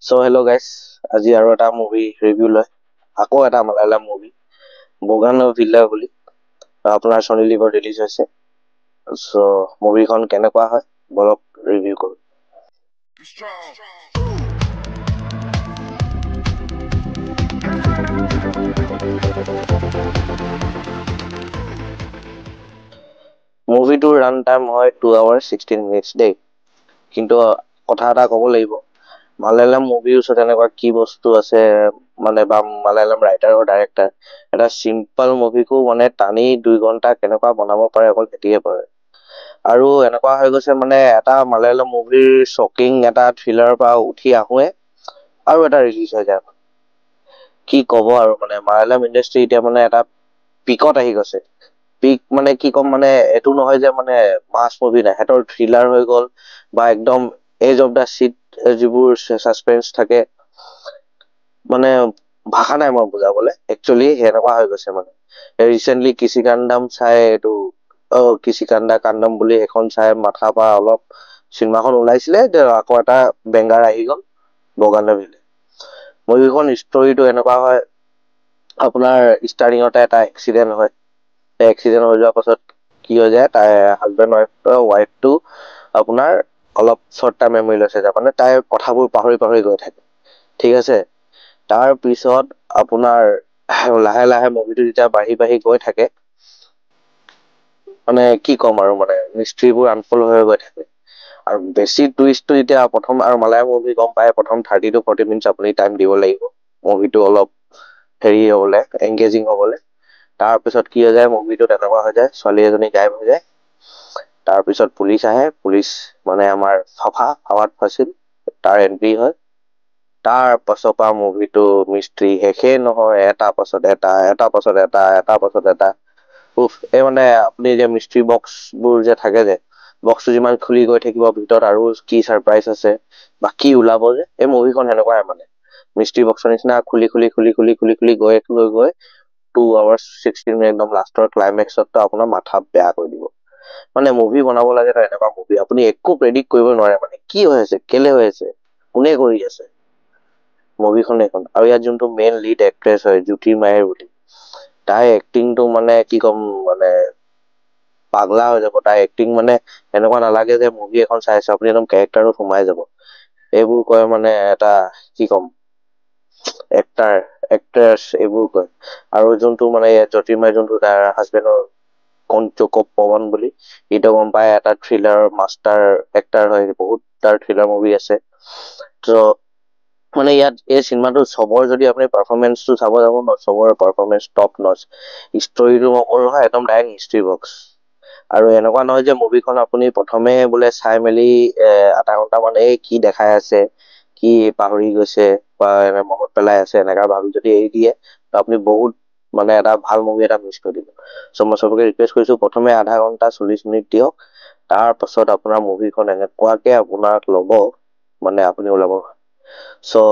So hello guys, আজি আৰু এটা মুভি ৰিভিউ লৈ আকৌ এটা মালায়ালাম মুভি বোগানভিলা বুলি আপোনাৰ সনি লিভত ৰিলিজ হৈছে। সো মুভিখন কেনেকুৱা হয় বলক ৰিভিউ কৰো। মুভিটোৰ ৰান টাইম হয় 2 hours 16 minutes দেই। কিন্তু কথা এটা ক'ব লাগিব, মালায়ালাম মুভিৰ ওচৰত এনেকুৱা কি বস্তু আছে মানে বা মালায়ালাম ৰাইটাৰ আৰু ডাইৰেক্টৰ এটা চিম্পল মুভিকো মানে টানি 2 ঘন্টা কেনেকুৱা বনাব পাৰে অকল তেতিয়াই পাৰে। আৰু এনেকুৱা হৈ গৈছে মানে এটা মালায়ালাম মুভিৰ শ্বকিং এটা থ্ৰিলাৰৰ পৰা উঠি আহোৱে আৰু এটা ৰিলিজ হৈ যায়। কি ক'ব আৰু মানে মালায়ালাম ইণ্ডাষ্ট্ৰি এতিয়া মানে এটা পিকত আহি গৈছে। পিক মানে কি ক'ম, মানে এইটো নহয় যে মানে মাছ মুভি নাই, সিহঁতৰ থ্ৰিলাৰ হৈ গ'ল বা একদম এজ অফ দা চিট যিবোৰ সাসপেন্স থাকে, মানে ভাষা নাই মই বুজাবলে। একচুৱেলি সেনেকুৱা হৈ গৈছে মানে ৰিচেন্টলি কিসি কাণ্ডাম চাই এইটো কিসি কাণ্ডা কাণ্ডম বুলি এখন চাই মাথা পৰা অলপ চিনেমাখন ওলাইছিলে, আকৌ এটা বেংগাৰ আহি গ'ল বগানভিলে। মুভিখন ষ্টৰিটো এনেকুৱা হয়, আপোনাৰ ষ্টাৰ্টিঙতে এটা এক্সিডেন্ট হয়। এক্সিডেন্ট হৈ যোৱাৰ পাছত কি হৈ যায়, তাই হাজবেণ্ড ৱাইফটো আপোনাৰ অলপ শ্বৰ্ট টাৰ্ম মেমৰি লছ হৈ যায়, মানে তাই কথাবোৰ পাহৰি পাহৰি গৈ থাকে। ঠিক আছে, তাৰ পিছত আপোনাৰ লাহে লাহে মুভিটো যেতিয়া বাঢ়ি বাঢ়ি গৈ থাকে, মানে কি ক'ম আৰু মানে মিষ্ট্ৰিবোৰ আনফল হৈ গৈ থাকে। আৰু বেছি টুইষ্টটো যেতিয়া প্ৰথম আৰু মালায়ালাম মুভি গম পায় প্ৰথম 30 to 40 মিনিটছ আপুনি টাইম দিব লাগিব মুভিটো অলপ হেৰি হ'বলে, এংগেজিং হ'বলে। তাৰপিছত কি হৈ যায়, মুভিটো তেনেকুৱা হৈ যায়, ছোৱালী এজনী গায়ব হৈ যায়। তাৰপিছত পুলিচ আহে, পুলিচ মানে আমাৰ ফাৱাদ ফাচিল, তাৰ এন্ট্ৰি হয়। তাৰ পাছৰ পৰা মুভিটো মিষ্ট্ৰি শেষেই নহয়, এটা পাছত এটা, এটা পাছত এটা, এটা পাছত এটা। এই মানে আপুনি যে মিষ্ট্ৰি বক্সবোৰ যে থাকে, যে বক্সটো যিমান খুলি গৈ থাকিব ভিতৰত আৰু কি ছাৰপ্ৰাইজ আছে বা কি ওলাব, যে এই মুভিখন সেনেকুৱাই মানে মিষ্ট্ৰি বক্সৰ নিচিনা খুলি খুলি খুলি খুলি খুলি খুলি গৈ গৈ 2 hours 16 minutes একদম লাষ্টৰ ক্লাইমেক্সত আপোনাৰ মাথা বেয়া কৰি দিব। মানে মুভি বনাব লাগে ন এনেকুৱা মুভি, আপুনি একো প্ৰেডিক্ট কৰিব নোৱাৰে মানে কি হৈ আছে, কেলে হৈ আছে, কোনে কৰি আছে মুভিখন এখন। আৰু ইয়াত যোনটো মেইন লিড এক্ট্ৰেছ হয় জ্যোতি মায়েৰ বুলি, তাই এক্টিংটো মানে কি ক'ম, মানে পাগলা হৈ যাব। তাই এক্টিং মানে এনেকুৱা নালাগে যে মুভি এখন চাই আছো, আপুনি একদম কেৰেক্টাৰত সোমাই যাব। এইবোৰ কয় মানে এটা কি ক'ম, এক্টাৰ এক্ট্ৰেছ এইবোৰ কয়। আৰু যোনটো মানে জ্যোতিৰ্ময় যোনটো তাৰ হাজবেণ্ডৰ পৱন বুলি, এইটো গম পায় এটা থ্ৰিলাৰৰ মাষ্টাৰ এক্টাৰ হয়, বহুত তাৰ থ্ৰিলাৰ মুভি আছে। ত মানে ইয়াত এই চিনেমাটো চবৰ যদি আপুনি পাৰফৰ্মেঞ্চটো চাব যাব ন, চবৰে পাৰফৰ্মেঞ্চ টপ নচ। ষ্টৰিটো নহয় একদম ডাইৰেক্ট হিষ্ট্ৰী বক্স। আৰু এনেকুৱা নহয় যে মুভিখন আপুনি প্ৰথমে বোলে চাই মেলি আধা ঘন্টা মানে কি দেখাই আছে, কি পাহৰি গৈছে বা মনত পেলাই আছে এনেকা ভাবি যদি এৰি দিয়ে, ত আপুনি বহুত মানে এটা ভাল মুভি এটা মিছ কৰি দিব। চ' মই চবকে ৰিকুৱেষ্ট কৰিছো, প্ৰথমে আধা ঘন্টা 40 মিনিট দিয়ক, তাৰ পাছত আপোনাৰ মুভিখন এনেকুৱাকে আপোনাক ল'ব মানে আপুনি ওলাব। চ'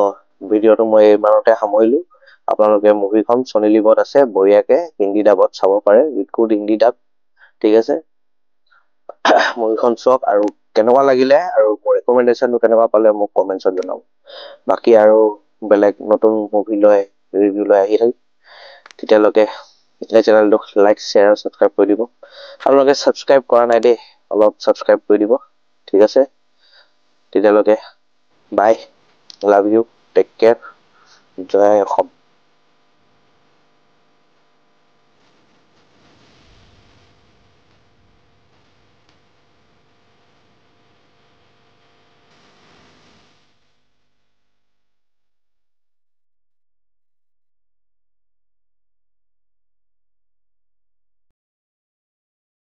ভিডিঅ'টো মই এইমানতে সামৰিলো। আপোনালোকে মুভিখন সনি লিভত আছে, বঢ়িয়াকে হিন্দী ডাবত চাব পাৰে, গুড হিন্দী ডাব। ঠিক আছে, মুভিখন চাওক আৰু কেনেকুৱা লাগিলে আৰু মোৰ ৰেকমেণ্ডেশ্যনটো কেনেকুৱা পালে মোক কমেণ্টছত জনাব। বাকী আৰু বেলেগ নতুন মুভি লৈ ৰিভিউ লৈ আহি থাকিম। তেতিয়ালৈকে এই চেনেলটোক লাইক শ্বেয়াৰ আৰু ছাবস্ক্ৰাইব কৰি দিব। আপোনালোকে ছাবস্ক্ৰাইব কৰা নাই দেই, অলপ ছাবস্ক্ৰাইব কৰি দিব। ঠিক আছে, তেতিয়ালৈকে bye, love you, take care, জয় অসম।